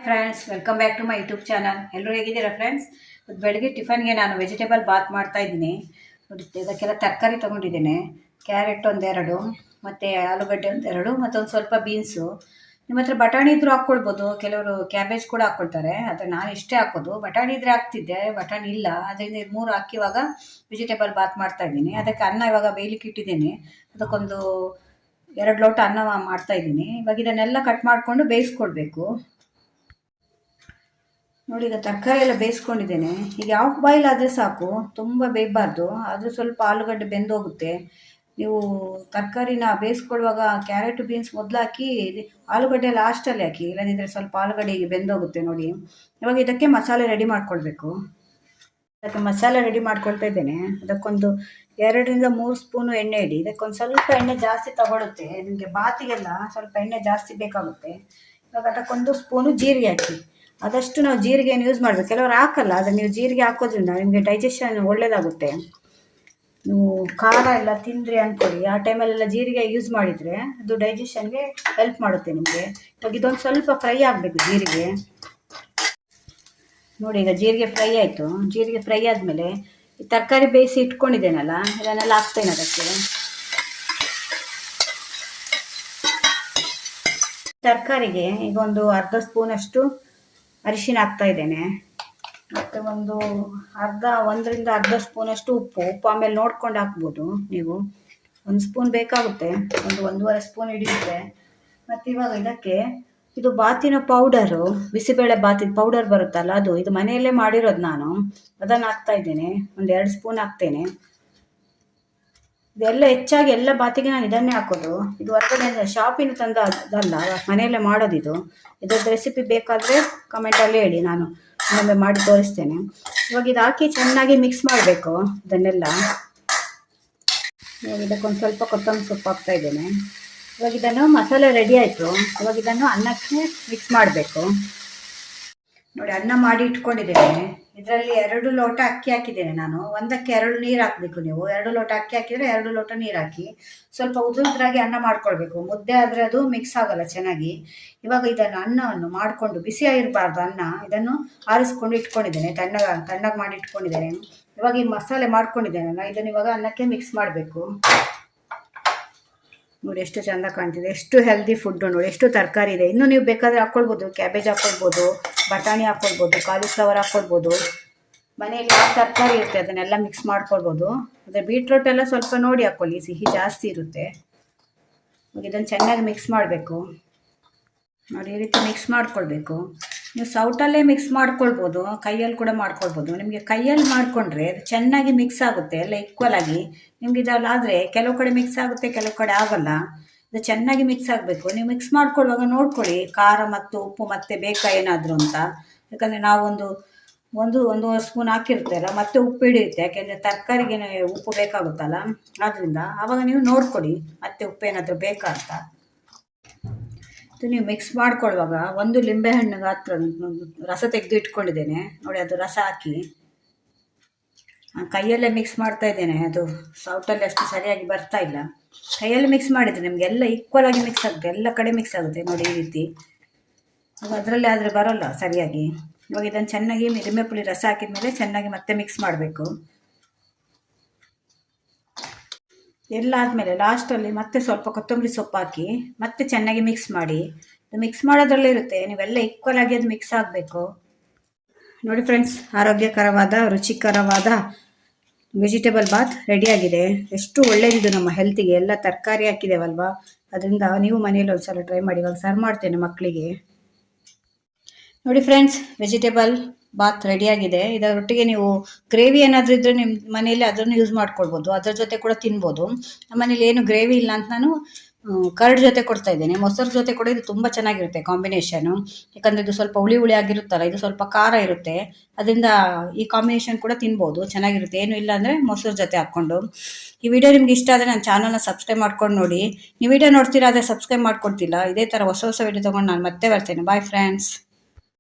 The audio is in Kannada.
Friends, welcome back to my YouTube channel. ಎಲ್ಲರೂ ಹೇಗಿದ್ದೀರಾ ಫ್ರೆಂಡ್ಸ್? ಬೆಳಗ್ಗೆ ಟಿಫನ್ಗೆ ನಾನು ವೆಜಿಟೇಬಲ್ ಬಾತ್ ಮಾಡ್ತಾ ಇದ್ದೀನಿ. ಇದಕ್ಕೆಲ್ಲ ತರಕಾರಿ ತೊಗೊಂಡಿದ್ದೇನೆ. ಕ್ಯಾರೆಟ್ ಒಂದೆರಡು, ಮತ್ತು ಆಲೂಗಡ್ಡೆ ಒಂದೆರಡು, ಮತ್ತೊಂದು ಸ್ವಲ್ಪ ಬೀನ್ಸು. ನಿಮ್ಮ ಹತ್ರ ಬಟಾಣಿ ಇದ್ರೂ ಹಾಕ್ಕೊಳ್ಬೋದು, ಕೆಲವರು ಕ್ಯಾಬೇಜ್ ಕೂಡ ಹಾಕ್ಕೊಳ್ತಾರೆ. ಆದರೆ ನಾನು ಇಷ್ಟೇ ಹಾಕೋದು. ಬಟಾಣಿ ಇದ್ರೆ ಹಾಕ್ತಿದ್ದೆ, ಬಟಾಣಿ ಇಲ್ಲ. ಅದರಿಂದ ಇದು ಮೂರು ಹಾಕಿ ಇವಾಗ ವೆಜಿಟೇಬಲ್ ಬಾತ್ ಮಾಡ್ತಾ ಇದ್ದೀನಿ. ಅದಕ್ಕೆ ಅನ್ನ ಇವಾಗ ಬೇಯಲಿಕ್ಕೆ ಇಟ್ಟಿದ್ದೀನಿ. ಅದಕ್ಕೊಂದು 2 ಲೋಟ ಅನ್ನ ಮಾಡ್ತಾ ಇದ್ದೀನಿ. ಇವಾಗ ಇದನ್ನೆಲ್ಲ ಕಟ್ ಮಾಡಿಕೊಂಡು ಬೇಯಿಸ್ಕೊಳ್ಬೇಕು. ನೋಡಿ, ಈಗ ತರಕಾರಿ ಎಲ್ಲ ಬೇಯಿಸ್ಕೊಂಡಿದ್ದೇನೆ. ಈಗ ಹಾಫ್ ಬಾಯ್ಲ್ ಆದರೆ ಸಾಕು, ತುಂಬ ಬೇಯಬಾರ್ದು. ಆದರೆ ಸ್ವಲ್ಪ ಆಲೂಗಡ್ಡೆ ಬೆಂದೋಗುತ್ತೆ. ನೀವು ತರಕಾರಿನ ಬೇಯಿಸ್ಕೊಳ್ಳುವಾಗ ಕ್ಯಾರೆಟ್ ಬೀನ್ಸ್ ಮೊದಲು ಹಾಕಿ, ಆಲೂಗಡ್ಡೆ ಲಾಸ್ಟಲ್ಲಿ ಹಾಕಿ, ಇಲ್ಲದಿದ್ದರೆ ಸ್ವಲ್ಪ ಆಲೂಗಡ್ಡೆ ಈಗ ಬೆಂದೋಗುತ್ತೆ. ನೋಡಿ, ಇವಾಗ ಇದಕ್ಕೆ ಮಸಾಲೆ ರೆಡಿ ಮಾಡ್ಕೊಳ್ಬೇಕು. ಅದಕ್ಕೆ ಮಸಾಲೆ ರೆಡಿ ಮಾಡ್ಕೊಳ್ತಾ ಇದ್ದೇನೆ. ಅದಕ್ಕೊಂದು 2 ರಿಂದ 3 ಸ್ಪೂನು ಎಣ್ಣೆ ಇಡಿ. ಇದಕ್ಕೊಂದು ಸ್ವಲ್ಪ ಎಣ್ಣೆ ಜಾಸ್ತಿ ತಗೊಳುತ್ತೆ. ನಿಮಗೆ ಬಾತಿಗೆಲ್ಲ ಸ್ವಲ್ಪ ಎಣ್ಣೆ ಜಾಸ್ತಿ ಬೇಕಾಗುತ್ತೆ. ಇವಾಗ ಅದಕ್ಕೊಂದು ಸ್ಪೂನು ಜೀರಿಗೆ ಹಾಕಿ. ಆದಷ್ಟು ನಾವು ಜೀರಿಗೆಯನ್ನು ಯೂಸ್ ಮಾಡಬೇಕು. ಕೆಲವರು ಹಾಕಲ್ಲ, ಆದರೆ ನೀವು ಜೀರಿಗೆ ಹಾಕೋದ್ರಿಂದ ನಿಮಗೆ ಡೈಜೆಷನ್ ಒಳ್ಳೆಯದಾಗುತ್ತೆ. ನೀವು ಖಾರ ಎಲ್ಲ ತಿಂದ್ರಿ ಅಂದ್ಕೊಳ್ಳಿ, ಆ ಟೈಮಲ್ಲೆಲ್ಲ ಜೀರಿಗೆ ಯೂಸ್ ಮಾಡಿದರೆ ಅದು ಡೈಜೆಷನ್ಗೆ ಹೆಲ್ಪ್ ಮಾಡುತ್ತೆ ನಿಮಗೆ. ಇವಾಗ ಇದೊಂದು ಸ್ವಲ್ಪ ಫ್ರೈ ಆಗಬೇಕು ಜೀರಿಗೆ. ನೋಡಿ, ಈಗ ಜೀರಿಗೆ ಫ್ರೈ ಆಯಿತು. ಜೀರಿಗೆ ಫ್ರೈ ಆದಮೇಲೆ ಈ ತರಕಾರಿ ಬೇಯಿಸಿ ಇಟ್ಕೊಂಡಿದ್ದೇನಲ್ಲ, ಇದನ್ನೆಲ್ಲ ಹಾಕ್ತೇನೆ ಅದಕ್ಕೆ. ತರಕಾರಿಗೆ ಈಗ ಒಂದು ಅರ್ಧ ಸ್ಪೂನಷ್ಟು ಅರಿಶಿನ ಹಾಕ್ತಾ ಇದ್ದೇನೆ. ಮತ್ತು 1 ರಿಂದ ಅರ್ಧ ಸ್ಪೂನಷ್ಟು ಉಪ್ಪು ಆಮೇಲೆ ನೋಡ್ಕೊಂಡು ಹಾಕ್ಬೋದು ನೀವು. 1 ಸ್ಪೂನ್ ಬೇಕಾಗುತ್ತೆ, 1.5 ಸ್ಪೂನ್ ಹಿಡಿಯುತ್ತೆ. ಮತ್ತು ಇವಾಗ ಇದಕ್ಕೆ ಇದು ಬಾತಿನ ಪೌಡರು, ಬಿಸಿಬೇಳೆ ಬಾತಿನ ಪೌಡರ್ ಬರುತ್ತಲ್ಲ, ಇದು ಮನೆಯಲ್ಲೇ ಮಾಡಿರೋದು ನಾನು. ಅದನ್ನು ಹಾಕ್ತಾ ಇದ್ದೇನೆ. 2 ಸ್ಪೂನ್ ಹಾಕ್ತೇನೆ. ಇದೆಲ್ಲ ಹೆಚ್ಚಾಗಿ ಎಲ್ಲ ಬಾತಿಗೆ ನಾನು ಇದನ್ನೇ ಹಾಕೋದು. ಇದು ಹೊರಗಡೆ ಶಾಪಿನ ತಂದಲ್ಲ, ಮನೆಯಲ್ಲೇ ಮಾಡೋದಿದು. ಇದರದ್ದು ರೆಸಿಪಿ ಬೇಕಾದರೆ ಕಮೆಂಟಲ್ಲಿ ಹೇಳಿ, ನಾನು ಒಮ್ಮೆ ಮಾಡಿ ತೋರಿಸ್ತೇನೆ. ಇವಾಗ ಇದು ಹಾಕಿ ಚೆನ್ನಾಗಿ ಮಿಕ್ಸ್ ಮಾಡಬೇಕು ಇದನ್ನೆಲ್ಲ. ಇವಾಗ ಇದಕ್ಕೊಂದು ಸ್ವಲ್ಪ ಕೊತ್ತಂಬರಿ ಸೊಪ್ಪು ಹಾಕ್ತಾ ಇದ್ದೇನೆ. ಇವಾಗ ಇದನ್ನು ಮಸಾಲೆ ರೆಡಿ ಆಯಿತು. ಇವಾಗ ಇದನ್ನು ಅನ್ನಕ್ಕೆ ಮಿಕ್ಸ್ ಮಾಡಬೇಕು. ನೋಡಿ, ಅನ್ನ ಮಾಡಿ ಇಟ್ಕೊಂಡಿದ್ದೇನೆ. ಇದರಲ್ಲಿ 2 ಲೋಟ ಅಕ್ಕಿ ಹಾಕಿದ್ದೇನೆ ನಾನು. 1ಕ್ಕೆ 2 ನೀರು ಹಾಕಬೇಕು. ನೀವು 2 ಲೋಟ ಅಕ್ಕಿ ಹಾಕಿದರೆ 2 ಲೋಟ ನೀರು ಹಾಕಿ ಸ್ವಲ್ಪ ಉದುರುದ್ರಾಗಿ ಅನ್ನ ಮಾಡ್ಕೊಳ್ಬೇಕು. ಮುದ್ದೆ ಆದರೆ ಅದು ಮಿಕ್ಸ್ ಆಗಲ್ಲ ಚೆನ್ನಾಗಿ. ಇವಾಗ ಇದನ್ನು ಅನ್ನವನ್ನು ಮಾಡಿಕೊಂಡು, ಬಿಸಿಯಾಗಿರಬಾರ್ದು ಅನ್ನ, ಇದನ್ನು ಆರಿಸ್ಕೊಂಡು ಇಟ್ಕೊಂಡಿದ್ದೇನೆ. ತಣ್ಣಗೆ ಮಾಡಿ ಇಟ್ಕೊಂಡಿದ್ದೇನೆ. ಇವಾಗ ಈ ಮಸಾಲೆ ಮಾಡ್ಕೊಂಡಿದ್ದೇನಲ್ಲ, ಇದನ್ನು ಇವಾಗ ಅನ್ನಕ್ಕೆ ಮಿಕ್ಸ್ ಮಾಡಬೇಕು. ನೋಡಿ ಎಷ್ಟು ಚೆಂದ ಕಾಣ್ತಿದೆ, ಎಷ್ಟು ಹೆಲ್ದಿ ಫುಡ್ಡು. ನೋಡಿ ಎಷ್ಟು ತರಕಾರಿ ಇದೆ. ಇನ್ನೂ ನೀವು ಬೇಕಾದರೆ ಹಾಕ್ಕೊಳ್ಬೋದು. ಕ್ಯಾಬೇಜ್ ಹಾಕ್ಕೊಳ್ಬೋದು, ಬಟಾಣಿ ಹಾಕ್ಕೊಳ್ಬೋದು, ಕಾಲಿಫ್ಲವರ್ ಹಾಕ್ಕೊಳ್ಬೋದು. ಮನೆಯಲ್ಲಿ ಯಾವ ತರಕಾರಿ ಇರುತ್ತೆ ಅದನ್ನೆಲ್ಲ ಮಿಕ್ಸ್ ಮಾಡ್ಕೊಳ್ಬೋದು. ಅದೇ ಬೀಟ್ರೋಟ್ ಎಲ್ಲ ಸ್ವಲ್ಪ ನೋಡಿ ಹಾಕ್ಕೊಳ್ಳಿ, ಸಿಹಿ ಜಾಸ್ತಿ ಇರುತ್ತೆ. ಇದನ್ನು ಚೆನ್ನಾಗಿ ಮಿಕ್ಸ್ ಮಾಡಬೇಕು. ನೋಡಿ, ಈ ರೀತಿ ಮಿಕ್ಸ್ ಮಾಡ್ಕೊಳ್ಬೇಕು. ನೀವು ಸೌಟಲ್ಲೇ ಮಿಕ್ಸ್ ಮಾಡ್ಕೊಳ್ಬೋದು, ಕೈಯಲ್ಲಿ ಕೂಡ ಮಾಡ್ಕೊಳ್ಬೋದು. ನಿಮಗೆ ಕೈಯಲ್ಲಿ ಮಾಡಿಕೊಂಡ್ರೆ ಅದು ಚೆನ್ನಾಗಿ ಮಿಕ್ಸ್ ಆಗುತ್ತೆ, ಎಲ್ಲ ಈಕ್ವಲ್ ಆಗಿ. ನಿಮ್ಗೆ ಇದಲ್ಲಾದರೆ ಕೆಲವು ಕಡೆ ಮಿಕ್ಸ್ ಆಗುತ್ತೆ, ಕೆಲವು ಕಡೆ ಆಗಲ್ಲ. ಇದು ಚೆನ್ನಾಗಿ ಮಿಕ್ಸ್ ಆಗಬೇಕು. ನೀವು ಮಿಕ್ಸ್ ಮಾಡ್ಕೊಳ್ಳುವಾಗ ನೋಡ್ಕೊಳ್ಳಿ ಖಾರ ಮತ್ತು ಉಪ್ಪು ಮತ್ತೆ ಬೇಕಾ ಏನಾದರೂ ಅಂತ. ಯಾಕಂದರೆ ನಾವು ಒಂದೂವರೆ ಸ್ಪೂನ್ ಹಾಕಿರ್ತೇವಲ್ಲ, ಮತ್ತೆ ಉಪ್ಪು ಹಿಡಿಯುತ್ತೆ. ಯಾಕೆಂದರೆ ತರಕಾರಿಗೆ ಉಪ್ಪು ಬೇಕಾಗುತ್ತಲ್ಲ, ಆದ್ದರಿಂದ ಆವಾಗ ನೀವು ನೋಡ್ಕೊಳ್ಳಿ ಮತ್ತೆ ಉಪ್ಪೇನಾದರೂ ಬೇಕಾ ಅಂತ. ನೀವು ಮಿಕ್ಸ್ ಮಾಡ್ಕೊಳ್ಳುವಾಗ 1 ಲಿಂಬೆಹಣ್ಣಿಗೆ ಹತ್ರ ರಸ ತೆಗೆದು ಇಟ್ಕೊಂಡಿದ್ದೇನೆ. ನೋಡಿ, ಅದು ರಸ ಹಾಕಿ ಕೈಯಲ್ಲೇ ಮಿಕ್ಸ್ ಮಾಡ್ತಾ ಇದ್ದೇನೆ. ಅದು ಸೌಟಲ್ಲಿ ಅಷ್ಟು ಸರಿಯಾಗಿ ಬರ್ತಾ ಇಲ್ಲ. ಕೈಯಲ್ಲಿ ಮಿಕ್ಸ್ ಮಾಡಿದರೆ ನಿಮಗೆ ಎಲ್ಲ ಈಕ್ವಲ್ ಆಗಿ ಮಿಕ್ಸ್ ಆಗುತ್ತೆ, ಎಲ್ಲ ಕಡೆ ಮಿಕ್ಸ್ ಆಗುತ್ತೆ. ನೋಡಿ, ಈ ರೀತಿ. ಅದರಲ್ಲಿ ಆದರೆ ಬರೋಲ್ಲ ಸರಿಯಾಗಿ. ಇವಾಗ ಇದನ್ನು ಚೆನ್ನಾಗಿ ಲಿಂಬೆಪುಳಿ ರಸ ಹಾಕಿದ ಮೇಲೆ ಚೆನ್ನಾಗಿ ಮತ್ತೆ ಮಿಕ್ಸ್ ಮಾಡಬೇಕು. ಎಲ್ಲ ಆದಮೇಲೆ ಲಾಸ್ಟಲ್ಲಿ ಮತ್ತೆ ಸ್ವಲ್ಪ ಕೊತ್ತಂಬರಿ ಸೊಪ್ಪು ಹಾಕಿ ಮತ್ತೆ ಚೆನ್ನಾಗಿ ಮಿಕ್ಸ್ ಮಾಡಿ. ಮಿಕ್ಸ್ ಮಾಡೋದ್ರಲ್ಲೇ ಇರುತ್ತೆ, ನೀವೆಲ್ಲ ಈಕ್ವಲ್ ಆಗಿ ಅದು ಮಿಕ್ಸ್ ಆಗಬೇಕು. ನೋಡಿ ಫ್ರೆಂಡ್ಸ್, ಆರೋಗ್ಯಕರವಾದ ರುಚಿಕರವಾದ ವೆಜಿಟೇಬಲ್ ಬಾತ್ ರೆಡಿಯಾಗಿದೆ. ಎಷ್ಟು ಒಳ್ಳೆಯದಿದು ನಮ್ಮ ಹೆಲ್ತಿಗೆ. ಎಲ್ಲ ತರಕಾರಿ ಹಾಕಿದ್ದೇವಲ್ವಾ, ಅದರಿಂದ ನೀವು ಮನೆಯಲ್ಲಿ ಒಂದ್ಸಲ ಟ್ರೈ ಮಾಡಿ. ಇವಾಗ ಸರ್ವ್ ಮಾಡ್ತೇನೆ ಮಕ್ಕಳಿಗೆ. ನೋಡಿ ಫ್ರೆಂಡ್ಸ್, ವೆಜಿಟೇಬಲ್ ಬಾತ್ ರೆಡಿಯಾಗಿದೆ. ಇದರೊಟ್ಟಿಗೆ ನೀವು ಗ್ರೇವಿ ಏನಾದರೂ ಇದ್ದರೆ ನಿಮ್ಮ ಮನೆಯಲ್ಲಿ ಅದನ್ನು ಯೂಸ್ ಮಾಡ್ಕೊಳ್ಬೋದು, ಅದರ ಜೊತೆ ಕೂಡ ತಿನ್ಬೋದು. ನಮ್ಮ ಮನೇಲಿ ಏನು ಗ್ರೇವಿ ಇಲ್ಲ ಅಂತ ನಾನು ಕರ್ಡ್ ಜೊತೆ ಕೊಡ್ತಾ ಇದ್ದೇನೆ. ಮೊಸರು ಜೊತೆ ಕೂಡ ಇದು ತುಂಬ ಚೆನ್ನಾಗಿರುತ್ತೆ ಕಾಂಬಿನೇಷನು. ಯಾಕಂದರೆ ಇದು ಸ್ವಲ್ಪ ಹುಳಿ ಆಗಿರುತ್ತಲ್ಲ, ಇದು ಸ್ವಲ್ಪ ಖಾರ ಇರುತ್ತೆ. ಅದರಿಂದ ಈ ಕಾಂಬಿನೇಷನ್ ಕೂಡ ತಿನ್ಬೋದು, ಚೆನ್ನಾಗಿರುತ್ತೆ. ಏನು ಇಲ್ಲ ಅಂದರೆ ಮೊಸರು ಜೊತೆ ಹಾಕ್ಕೊಂಡು. ಈ ವಿಡಿಯೋ ನಿಮ್ಗೆ ಇಷ್ಟ ಆದರೆ ನನ್ನ ಚಾನಲ್ನ ಸಬ್ಸ್ಕ್ರೈಬ್ ಮಾಡ್ಕೊಂಡು ನೋಡಿ. ನೀವು ವಿಡಿಯೋ ನೋಡ್ತೀರಾ ಆದರೆ ಸಬ್ಸ್ಕ್ರೈಬ್ ಮಾಡ್ಕೊಡ್ತಿಲ್ಲ. ಇದೇ ಥರ ಹೊಸ ವಿಡಿಯೋ ತೊಗೊಂಡು ನಾನು ಮತ್ತೆ ಬರ್ತೇನೆ. Bye friends.